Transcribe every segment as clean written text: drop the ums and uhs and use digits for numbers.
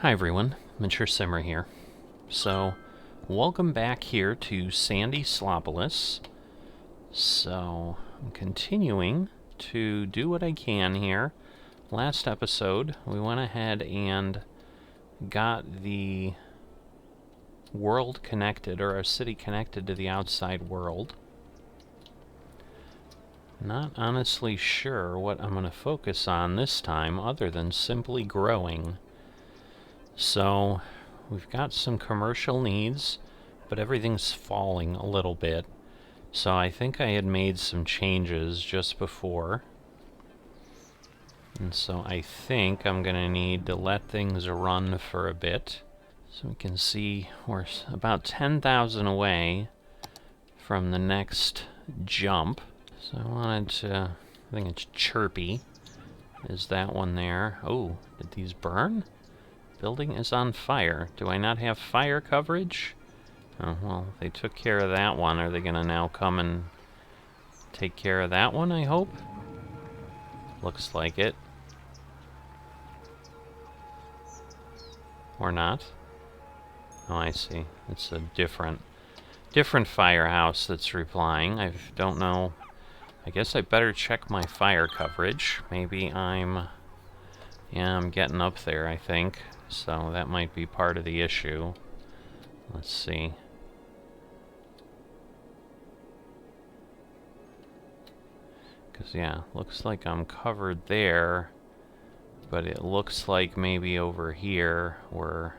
Hi everyone, Mature Simmer here. So, welcome back here to Sandy Slopolis. So, I'm continuing to do what I can here. Last episode, we went ahead and got the world connected, or our city connected to the outside world. Not honestly sure what I'm going to focus on this time, other than simply growing. So, we've got some commercial needs, but everything's falling a little bit. So I think I had made some changes just before. And so I think I'm going to need to let things run for a bit. So we can see we're about 10,000 away from the next jump. So I wanted to, I think it's chirpy. Is that one there? Oh, did these burn? Building is on fire. Do I not have fire coverage? Oh, well, they took care of that one. Are they going to now come and take care of that one, I hope? Looks like it. Or not. Oh, I see. It's a different firehouse that's replying. I don't know. I guess I better check my fire coverage. Maybe I'm getting up there, I think. So that might be part of the issue. Let's see. Because, yeah, looks like I'm covered there. But it looks like maybe over here we're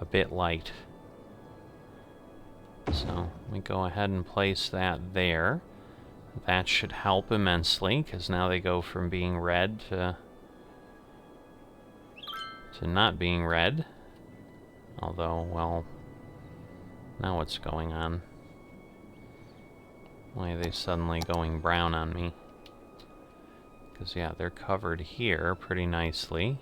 a bit light. So let me go ahead and place that there. That should help immensely, because now they go from being red to not being red. Although, well, now what's going on? Why are they suddenly going brown on me? Because, yeah, they're covered here pretty nicely.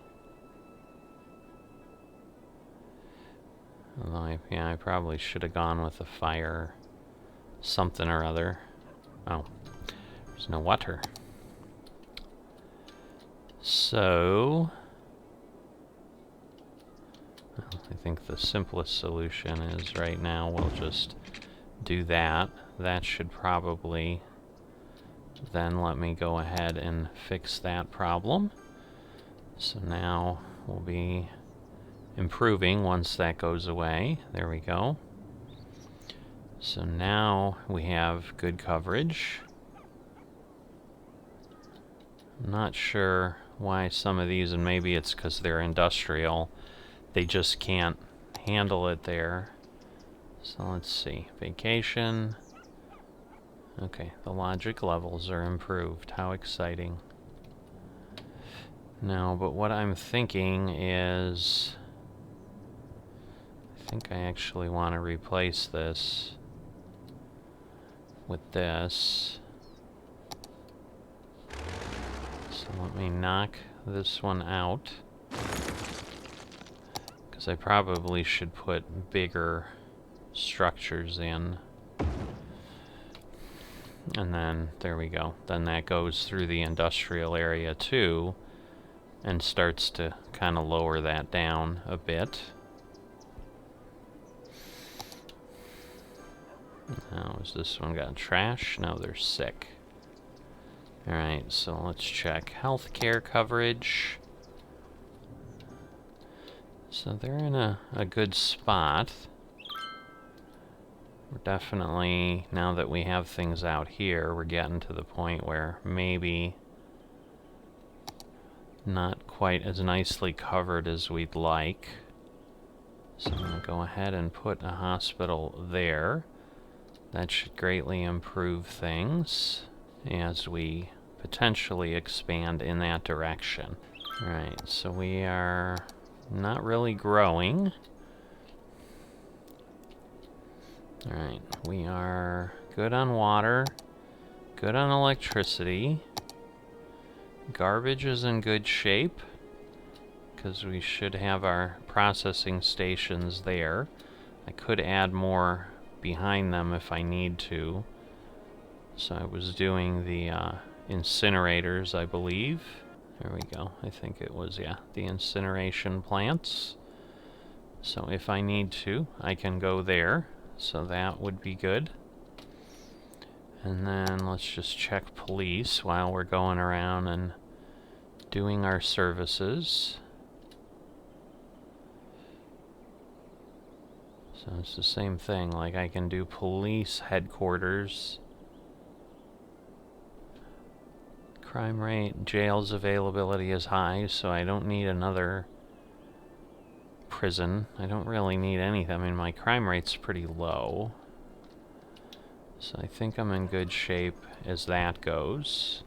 Although, I probably should have gone with a fire something or other. Oh, there's no water. So, well, I think the simplest solution is right now we'll just do that. That should probably then let me go ahead and fix that problem. So now we'll be improving once that goes away. There we go. So now we have good coverage. I'm not sure why some of these, and maybe it's because they're industrial, they just can't handle it there. So let's see. Vacation. Okay, the logic levels are improved. How exciting. No, but what I'm thinking is, I think I actually want to replace this with this. So let me knock this one out, because I probably should put bigger structures in. And then, there we go. Then that goes through the industrial area too, and starts to kind of lower that down a bit. Now, has this one got trash? No, they're sick. Alright, so let's check healthcare coverage. So they're in a good spot. We're definitely, now that we have things out here, we're getting to the point where maybe not quite as nicely covered as we'd like. So I'm going to go ahead and put a hospital there. That should greatly improve things as we potentially expand in that direction. Alright, so we are not really growing. Alright, we are good on water, good on electricity. Garbage is in good shape, because we should have our processing stations there. I could add more behind them if I need to. So I was doing the incinerators, I believe. There we go. I think it was, yeah, the incineration plants. So if I need to, I can go there. So that would be good. And then let's just check police while we're going around and doing our services. So it's the same thing, like I can do police headquarters. Crime rate, jail's availability is high, so I don't need another prison. I don't really need anything. I mean, my crime rate's pretty low. So I think I'm in good shape as that goes.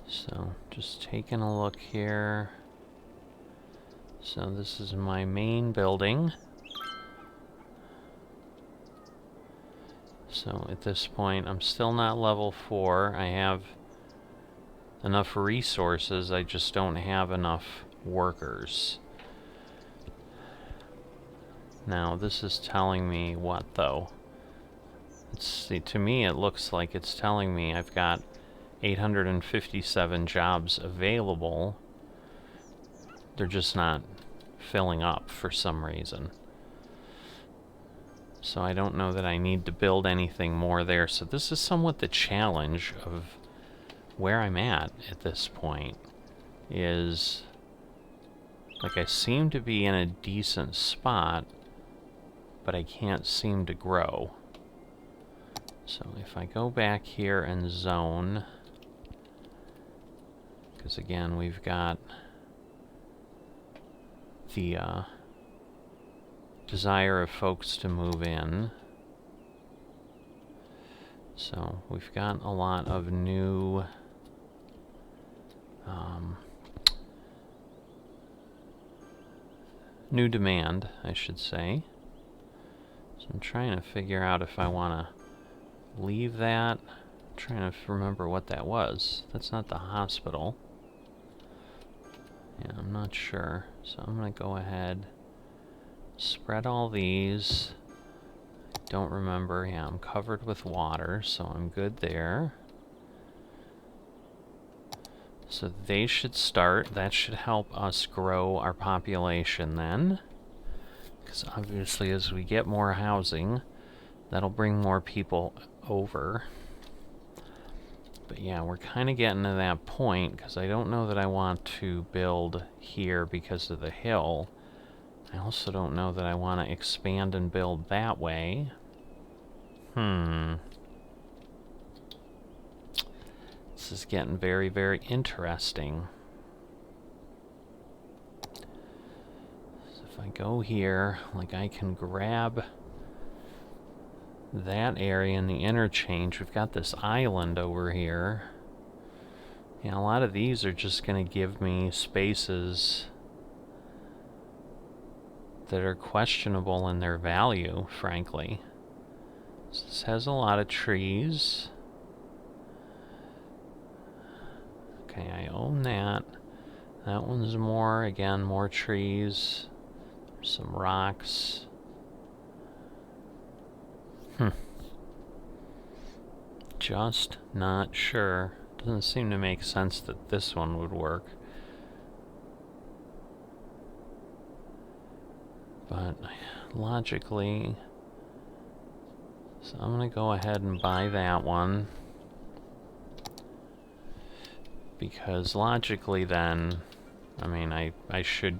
So just taking a look here. So this is my main building. So at this point, I'm still not level 4. I have enough resources, I just don't have enough workers. Now, this is telling me what, though? To me, it looks like it's telling me I've got 857 jobs available. They're just not filling up for some reason. So I don't know that I need to build anything more there. So this is somewhat the challenge of where I'm at this point. Is, like, I seem to be in a decent spot, but I can't seem to grow. So if I go back here and zone, because again, we've got the desire of folks to move in. So we've got a lot of new new demand, I should say. So I'm trying to figure out if I want to leave that. I'm trying to remember what that was. That's not the hospital. Yeah, I'm not sure. So I'm going to go ahead, spread all these. Don't remember. Yeah, I'm covered with water, so I'm good there. So they should start. That should help us grow our population then. Because obviously as we get more housing, that'll bring more people over. But yeah, we're kind of getting to that point, because I don't know that I want to build here because of the hill. I also don't know that I want to expand and build that way. This is getting very, very interesting. So if I go here, like, I can grab that area in the interchange. We've got this island over here. Yeah, a lot of these are just going to give me spaces that are questionable in their value, frankly. So this has a lot of trees. Okay, I own that. That one's more, again, more trees. Some rocks. Just not sure. Doesn't seem to make sense that this one would work. But logically, so I'm going to go ahead and buy that one. Because logically then, I mean, I should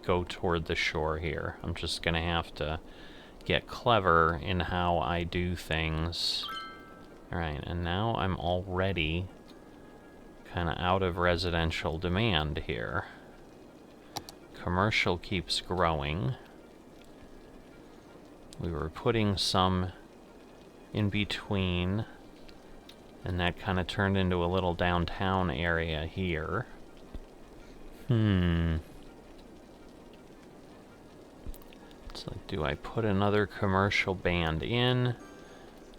go toward the shore here. I'm just going to have to get clever in how I do things. Alright, and now I'm already kind of out of residential demand here. Commercial keeps growing. We were putting some in between, and that kind of turned into a little downtown area here. It's like, do I put another commercial band in?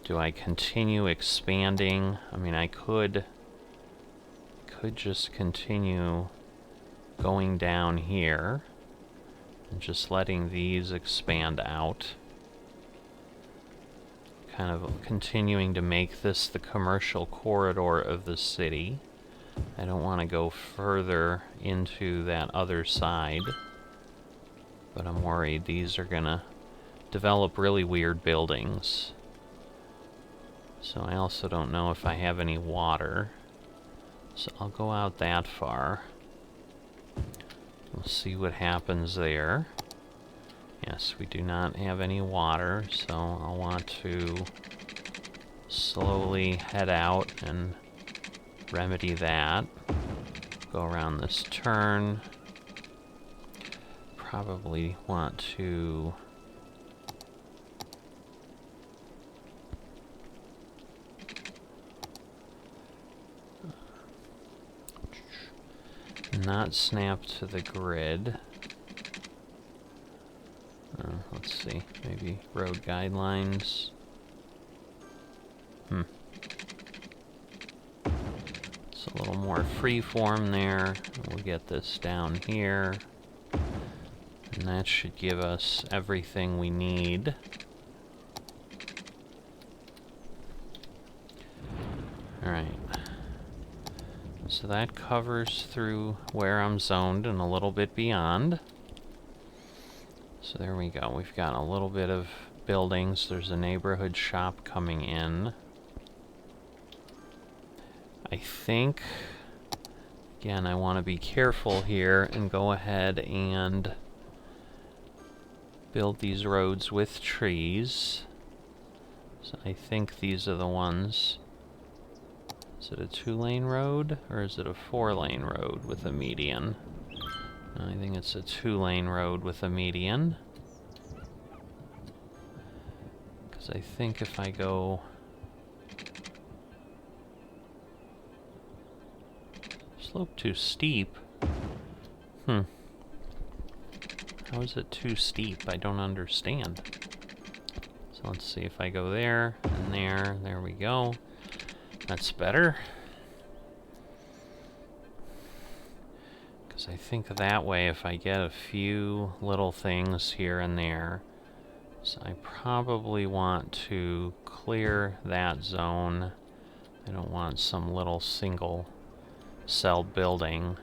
Do I continue expanding? I mean, I could just continue going down here and just letting these expand out. Kind of continuing to make this the commercial corridor of the city. I don't want to go further into that other side, but I'm worried these are gonna develop really weird buildings. So I also don't know if I have any water, so I'll go out that far. We'll see what happens there. Yes, we do not have any water, so I'll want to slowly head out and remedy that. Go around this turn. Probably want to not snap to the grid. Let's see, maybe road guidelines. It's a little more freeform there. We'll get this down here. And that should give us everything we need. Alright. So that covers through where I'm zoned and a little bit beyond. So there we go. We've got a little bit of buildings. There's a neighborhood shop coming in. I think, again, I want to be careful here and go ahead and build these roads with trees. So I think these are the ones. Is it a 2-lane road or is it a 4-lane road with a median? I think it's a 2-lane road with a median. Because I think if I go slope too steep. How is it too steep? I don't understand. So let's see if I go there and there. There we go. That's better. Because I think that way, if I get a few little things here and there, so I probably want to clear that zone. I don't want some little single cell building,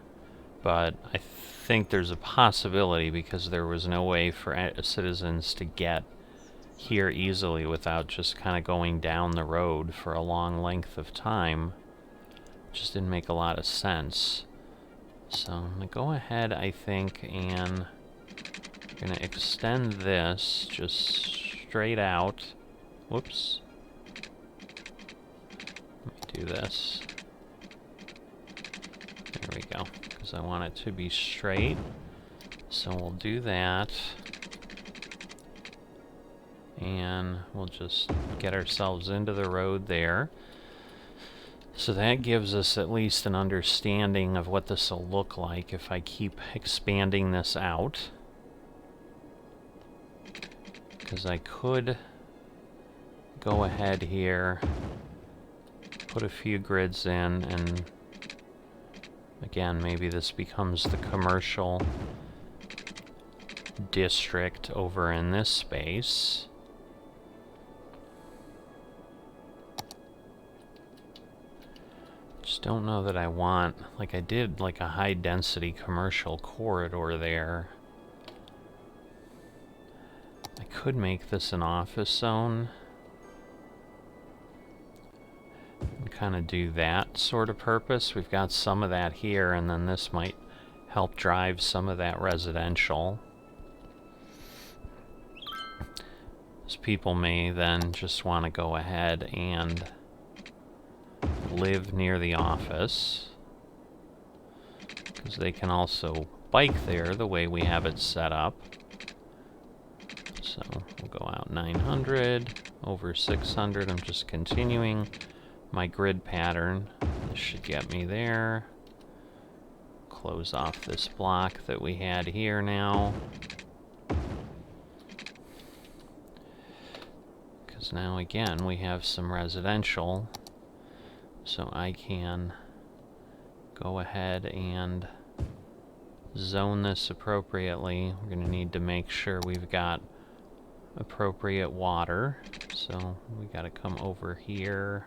but I think there's a possibility because there was no way for citizens to get here easily without just kind of going down the road for a long length of time. Just didn't make a lot of sense. So I'm gonna go ahead, I think, and I'm gonna extend this just straight out. Whoops. Let me do this. There we go, because I want it to be straight. So we'll do that. And we'll just get ourselves into the road there. So that gives us at least an understanding of what this will look like if I keep expanding this out. Because I could go ahead here, put a few grids in, and again, maybe this becomes the commercial district over in this space. Just don't know that I want, like I did, like a high density commercial corridor there. I could make this an office zone and kind of do that sort of purpose. We've got some of that here, and then this might help drive some of that residential. So people may then just want to go ahead and live near the office, because they can also bike there the way we have it set up. So we'll go out 900, over 600. I'm just continuing my grid pattern. This should get me there. Close off this block that we had here now. Because now again we have some residential. So I can go ahead and zone this appropriately. We're going to need to make sure we've got appropriate water. So we got to come over here.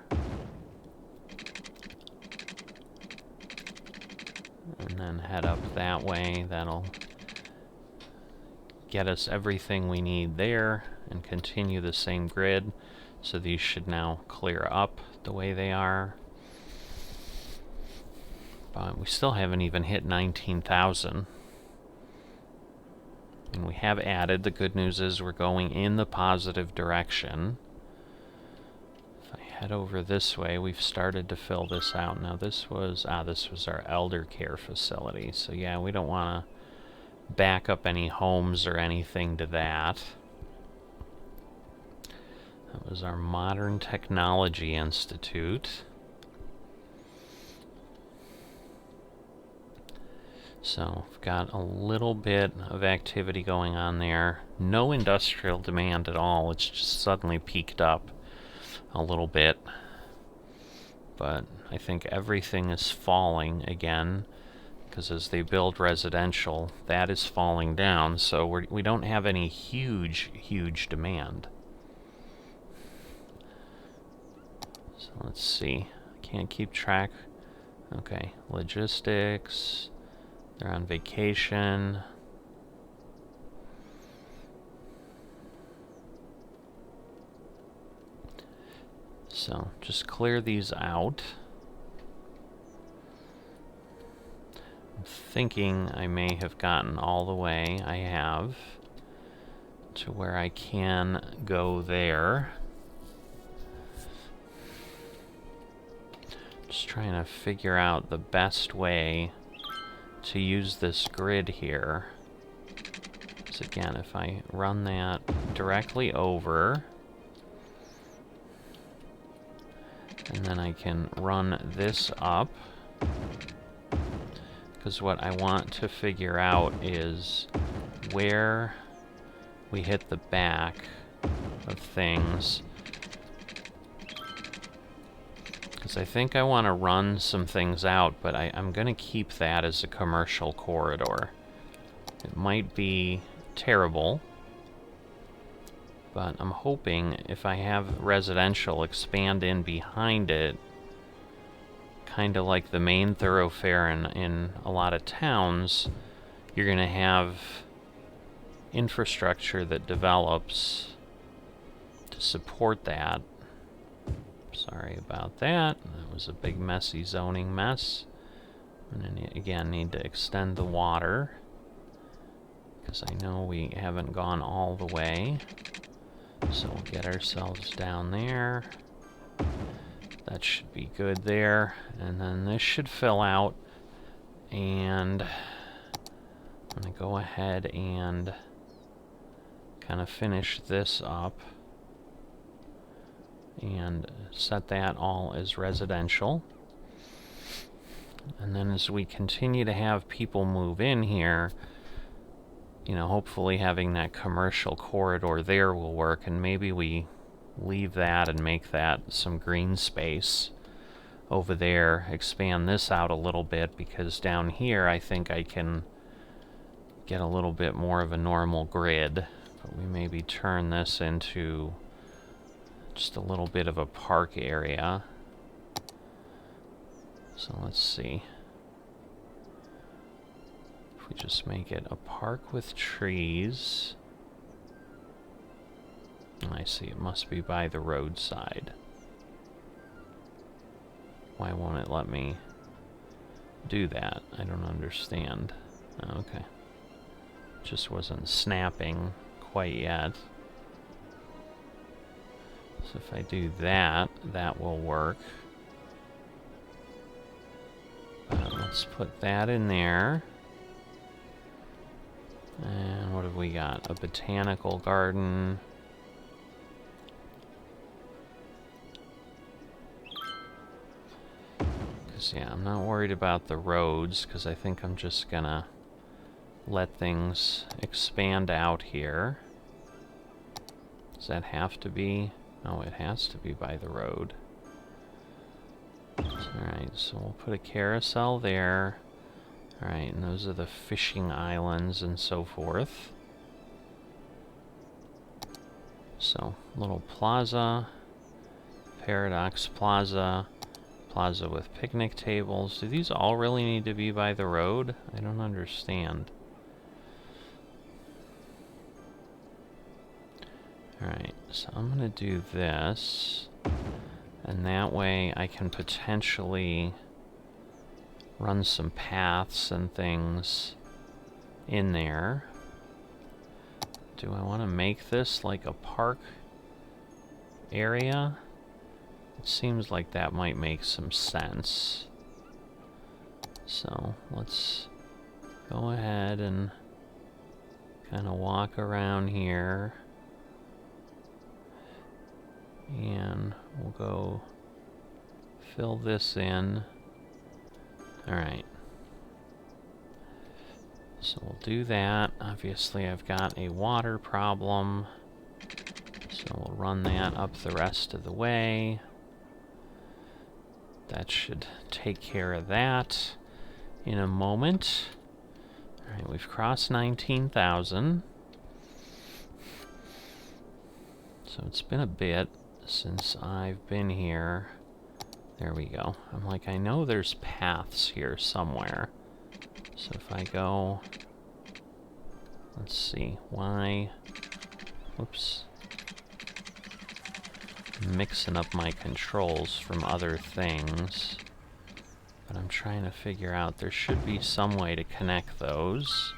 and then head up that way. That'll get us everything we need there, and continue the same grid. So these should now clear up the way they are. But we still haven't even hit 19,000. And we have added. The good news is we're going in the positive direction. If I head over this way, we've started to fill this out. Now this was our elder care facility. So yeah, we don't want to back up any homes or anything to that. That was our Modern Technology Institute. So we've got a little bit of activity going on there. No industrial demand at all. It's just suddenly peaked up a little bit. But I think everything is falling again, because as they build residential, that is falling down. So we don't have any huge demand. So let's see. Can't keep track. Okay, logistics. They're on vacation. So just clear these out. I'm thinking I may have gotten all the way. I have. To where I can go there. Just trying to figure out the best way to use this grid here. So again, if I run that directly over, and then I can run this up, because what I want to figure out is where we hit the back of things. Because I think I want to run some things out, but I'm going to keep that as a commercial corridor. It might be terrible, but I'm hoping if I have residential expand in behind it, kind of like the main thoroughfare in a lot of towns, you're going to have infrastructure that develops to support that. Sorry about that. That was a big messy zoning mess. And then again, need to extend the water, because I know we haven't gone all the way. So we'll get ourselves down there. That should be good there. And then this should fill out. And I'm going to go ahead and kind of finish this up and set that all as residential. And then as we continue to have people move in here, you know, hopefully having that commercial corridor there will work, and maybe we leave that and make that some green space over there, expand this out a little bit, because down here I think I can get a little bit more of a normal grid. But we maybe turn this into just a little bit of a park area. So let's see. If we just make it a park with trees. I see, it must be by the roadside. Why won't it let me do that? I don't understand. Okay. Just wasn't snapping quite yet. So if I do that, that will work. Let's put that in there. And what have we got? A botanical garden. Because, yeah, I'm not worried about the roads, because I think I'm just gonna let things expand out here. Does that have to be? No, it has to be by the road. Alright, so we'll put a carousel there. Alright, and those are the fishing islands and so forth. So, little plaza, Paradox Plaza, plaza with picnic tables. Do these all really need to be by the road? I don't understand. Alright, so I'm gonna do this, and that way I can potentially run some paths and things in there. Do I want to make this like a park area? It seems like that might make some sense. So let's go ahead and kind of walk around here. And we'll go fill this in. Alright. So we'll do that. Obviously I've got a water problem, so we'll run that up the rest of the way. That should take care of that in a moment. Alright, we've crossed 19,000. So it's been a bit since I've been here. There we go. I'm like, I know there's paths here somewhere. So if I go, let's see, why, whoops, I'm mixing up my controls from other things, but I'm trying to figure out, there should be some way to connect those.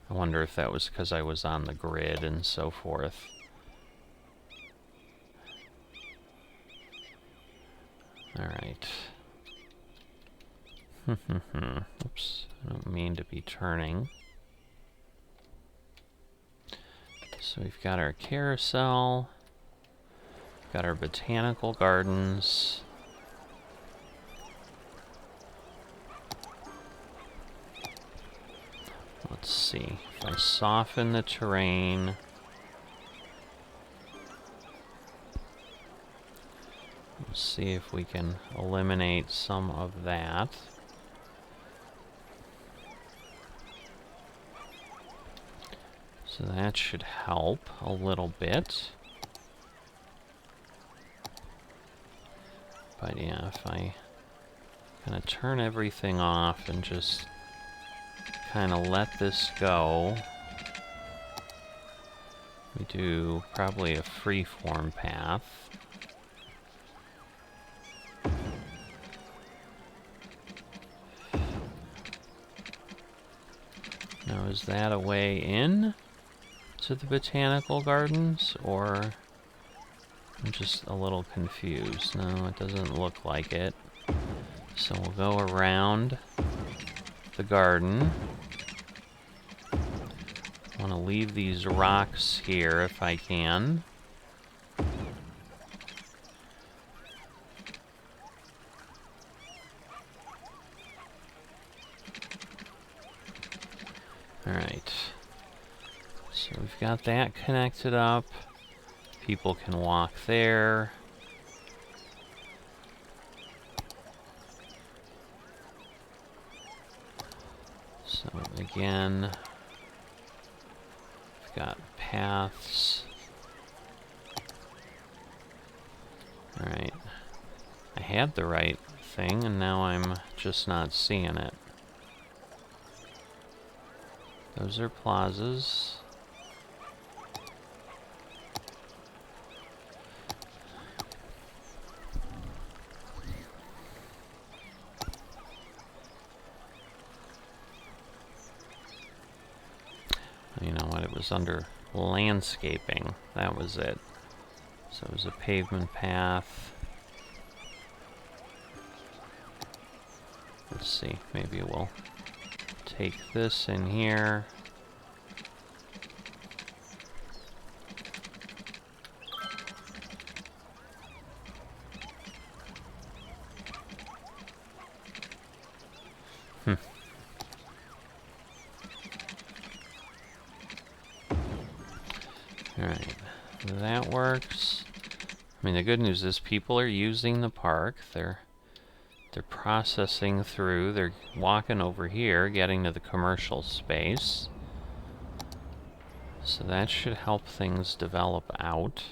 I wonder if that was because I was on the grid and so forth. Alright. Oops, I don't mean to be turning. So we've got our carousel, got our botanical gardens. Let's see, if I soften the terrain, let's see if we can eliminate some of that. So that should help a little bit. But yeah, if I kind of turn everything off and just kind of let this go, we do probably a free-form path. Now, is that a way in to the botanical gardens, or I'm just a little confused? No, it doesn't look like it. So we'll go around the garden. I want to leave these rocks here if I can. Alright. So we've got that connected up. People can walk there. So again, we've got paths. Alright. I had the right thing, and now I'm just not seeing it. Those are plazas. You know what, it was under landscaping. That was it. So it was a pavement path. Let's see, maybe we'll take this in here. Alright, that works. I mean, the good news is people are using the park. They're processing through. They're walking over here, getting to the commercial space. So that should help things develop out.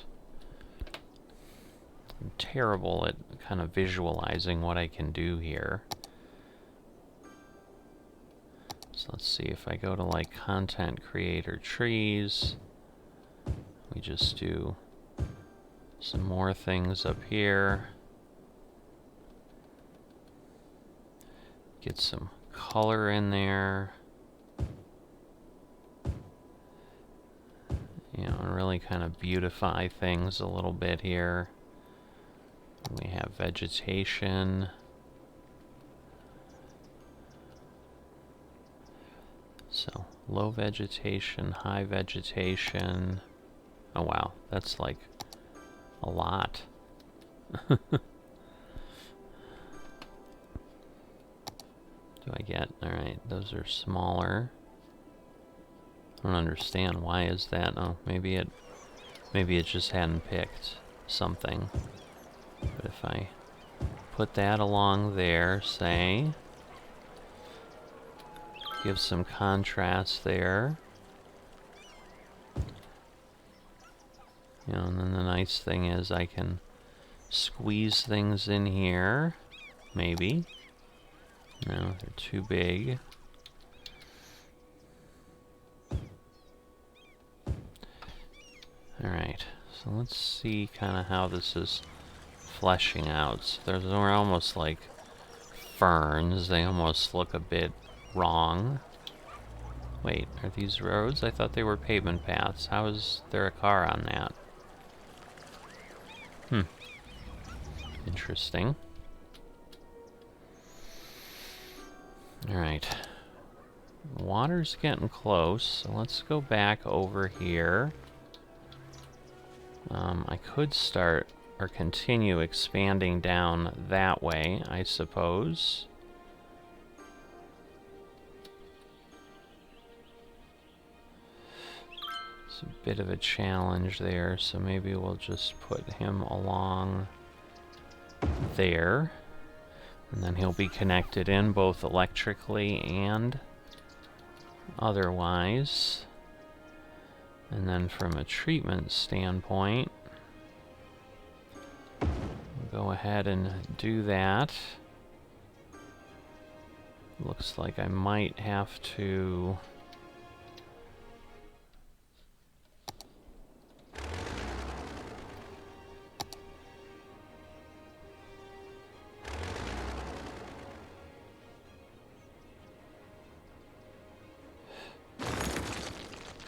I'm terrible at kind of visualizing what I can do here. So let's see, if I go to like content creator trees, we just do some more things up here. Get some color in there. You know, and really kind of beautify things a little bit here. We have vegetation. So, low vegetation, high vegetation. Oh wow, that's like a lot. Do I get? Alright, those are smaller. I don't understand. Why is that? Oh, maybe it just hadn't picked something. But if I put that along there, say, give some contrast there. You know, and then the nice thing is I can squeeze things in here. Maybe. No, they're too big. Alright, so let's see kind of how this is fleshing out. So they're almost like ferns. They almost look a bit wrong. Wait, are these roads? I thought they were pavement paths. How is there a car on that? Interesting. Alright. Water's getting close, so let's go back over here. I could start or continue expanding down that way, I suppose. It's a bit of a challenge there, so maybe we'll just put him along there. And then he'll be connected in both electrically and otherwise. And then from a treatment standpoint, we'll go ahead and do that. Looks like I might have to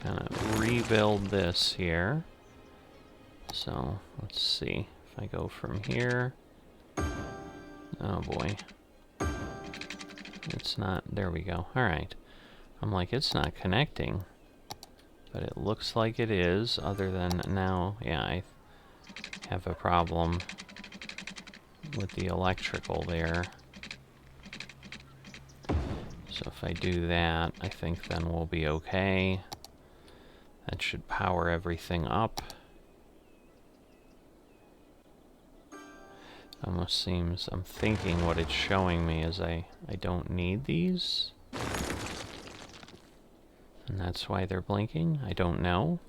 kind of rebuild this here. So let's see if I go from here. Oh boy, it's not. There we go. All right. I'm like, it's not connecting, but it looks like it is. Other than now, yeah, I have a problem with the electrical there. So if I do that, I think then we'll be okay. That should power everything up. Almost seems, I'm thinking what it's showing me is I don't need these. And that's why they're blinking? I don't know.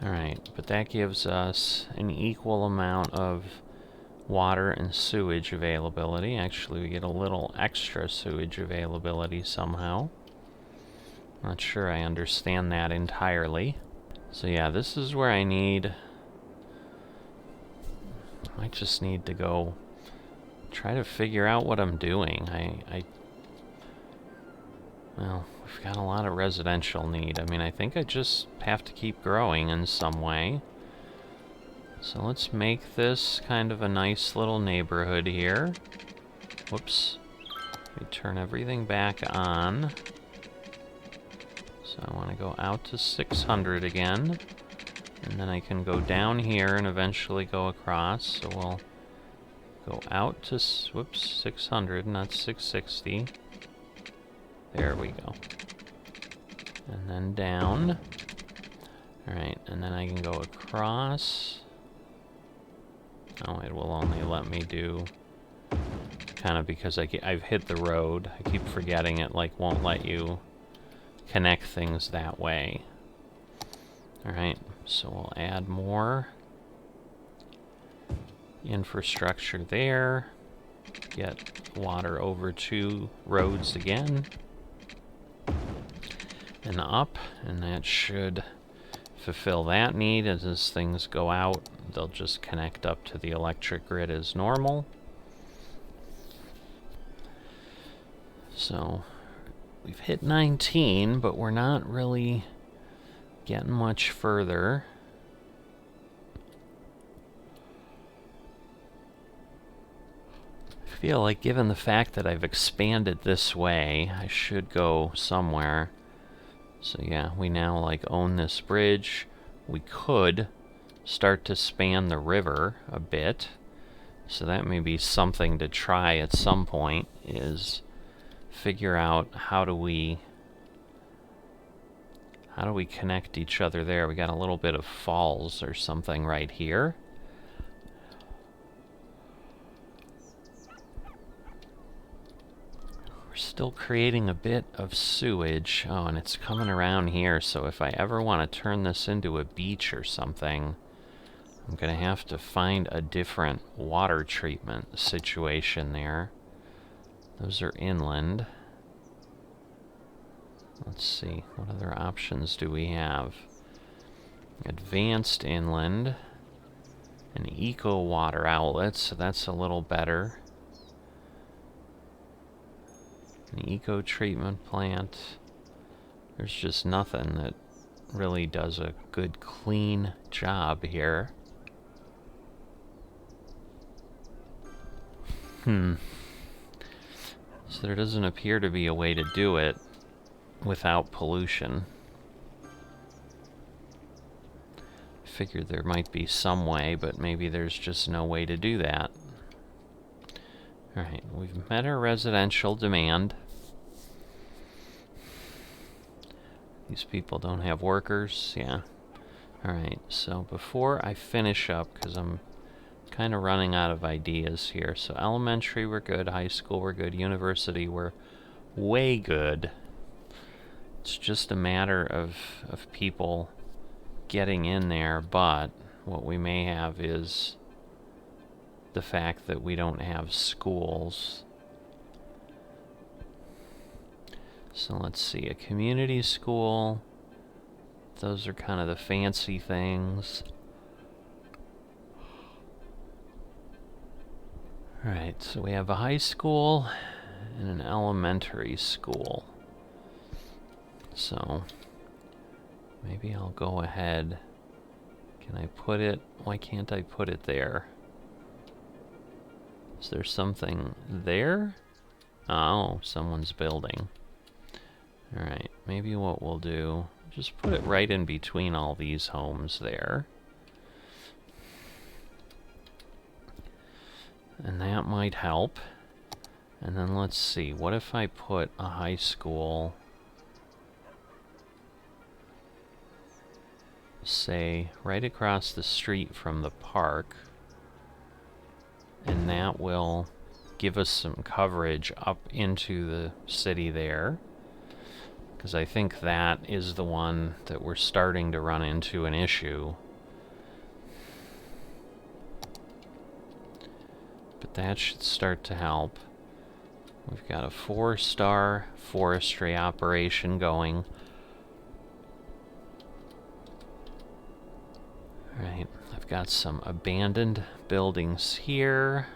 Alright, but that gives us an equal amount of water and sewage availability. Actually, we get a little extra sewage availability somehow. Not sure I understand that entirely. So yeah, this is where I might just need to go try to figure out what I'm doing. Well, we've got a lot of residential need. I mean, I think I just have to keep growing in some way. So let's make this kind of a nice little neighborhood here. Whoops. We turn everything back on. So I want to go out to 600 again. And then I can go down here and eventually go across. So we'll go out to, whoops, 600, not 660. There we go. And then down. Alright, and then I can go across. Oh, it will only let me do, kind of because I've hit the road. I keep forgetting it, like, won't let you connect things that way. Alright, so we'll add more infrastructure there. Get water over to roads again. And up, and that should fulfill that need. As things go out, they'll just connect up to the electric grid as normal. So we've hit 19, but we're not really getting much further. I feel like, given the fact that I've expanded this way, I should go somewhere. So yeah, we now like own this bridge. We could start to span the river a bit. So that may be something to try at some point, is figure out how do we connect each other there. We got a little bit of falls or something right here. Still creating a bit of sewage. Oh, and it's coming around here, so if I ever want to turn this into a beach or something, I'm going to have to find a different water treatment situation there. Those are inland. Let's see, what other options do we have? Advanced inland. An eco water outlet, so that's a little better. An eco treatment plant. There's just nothing that really does a good clean job here. So there doesn't appear to be a way to do it without pollution. Figured there might be some way, but maybe there's just no way to do that. Alright, we've met our residential demand. These people don't have workers, yeah. Alright, so before I finish up, because I'm kind of running out of ideas here. So elementary we're good, high school we're good, university we're way good. It's just a matter of people getting in there, but what we may have is the fact that we don't have schools. So let's see, a community school, those are kind of the fancy things. Alright, so we have a high school and an elementary school. So maybe I'll go ahead. Can I put it? Why can't I put it there? Is there something there? Oh, someone's building. Alright, maybe what we'll do, just put it right in between all these homes there. And that might help. And then let's see, what if I put a high school, say, right across the street from the park, and that will give us some coverage up into the city there, because I think that is the one that we're starting to run into an issue. But that should start to help. We've got a 4-star forestry operation going. Alright, I've got some abandoned buildings here.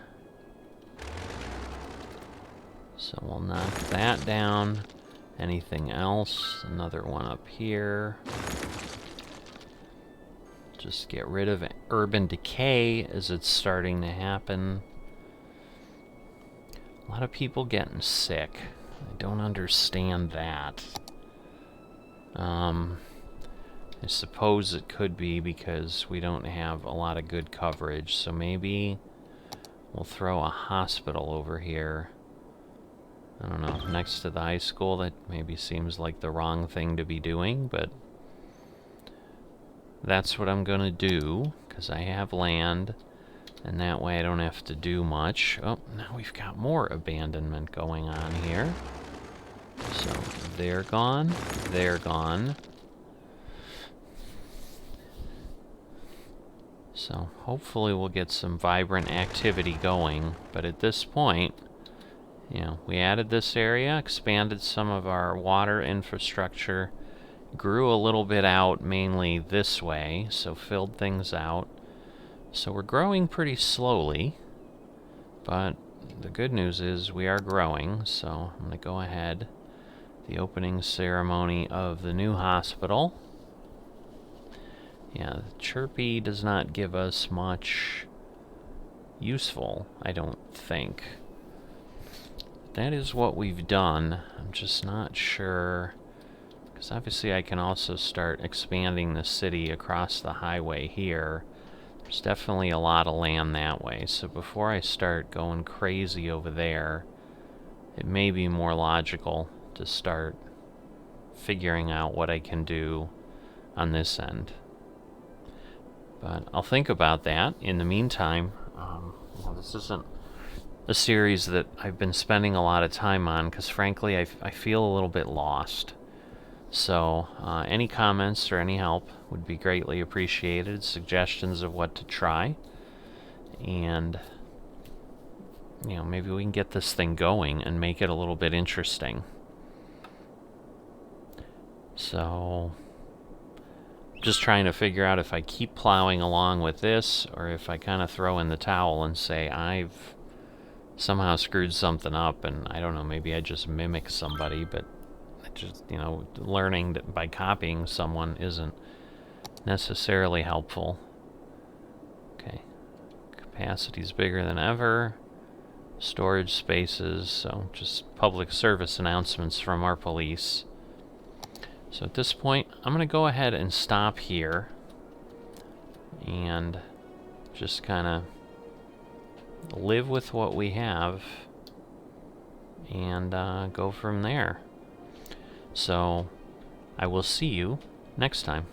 So we'll knock that down. Anything else? Another one up here. Just get rid of urban decay as it's starting to happen. A lot of people getting sick. I don't understand that. I suppose it could be because we don't have a lot of good coverage, so maybe we'll throw a hospital over here. I don't know, next to the high school. That maybe seems like the wrong thing to be doing, but that's what I'm gonna do, because I have land, and that way I don't have to do much. Oh, now we've got more abandonment going on here. So, they're gone, they're gone. So hopefully we'll get some vibrant activity going, but at this point, you know, we added this area, expanded some of our water infrastructure, grew a little bit out mainly this way, so filled things out. So we're growing pretty slowly, but the good news is we are growing, so I'm going to go ahead. The opening ceremony of the new hospital. Yeah, Chirpy does not give us much useful, I don't think. That is what we've done. I'm just not sure, because obviously I can also start expanding the city across the highway here. There's definitely a lot of land that way, so before I start going crazy over there, it may be more logical to start figuring out what I can do on this end. But I'll think about that. In the meantime, this isn't a series that I've been spending a lot of time on, because frankly I feel a little bit lost. So any comments or any help would be greatly appreciated, suggestions of what to try, and you know, maybe we can get this thing going and make it a little bit interesting. So just trying to figure out if I keep plowing along with this, or if I kind of throw in the towel and say I've somehow screwed something up, and I don't know, maybe I just mimic somebody, but just, you know, learning that by copying someone isn't necessarily helpful. Okay, capacity's bigger than ever. Storage spaces, so just public service announcements from our police. So at this point, I'm going to go ahead and stop here and just kind of live with what we have and go from there. So I will see you next time.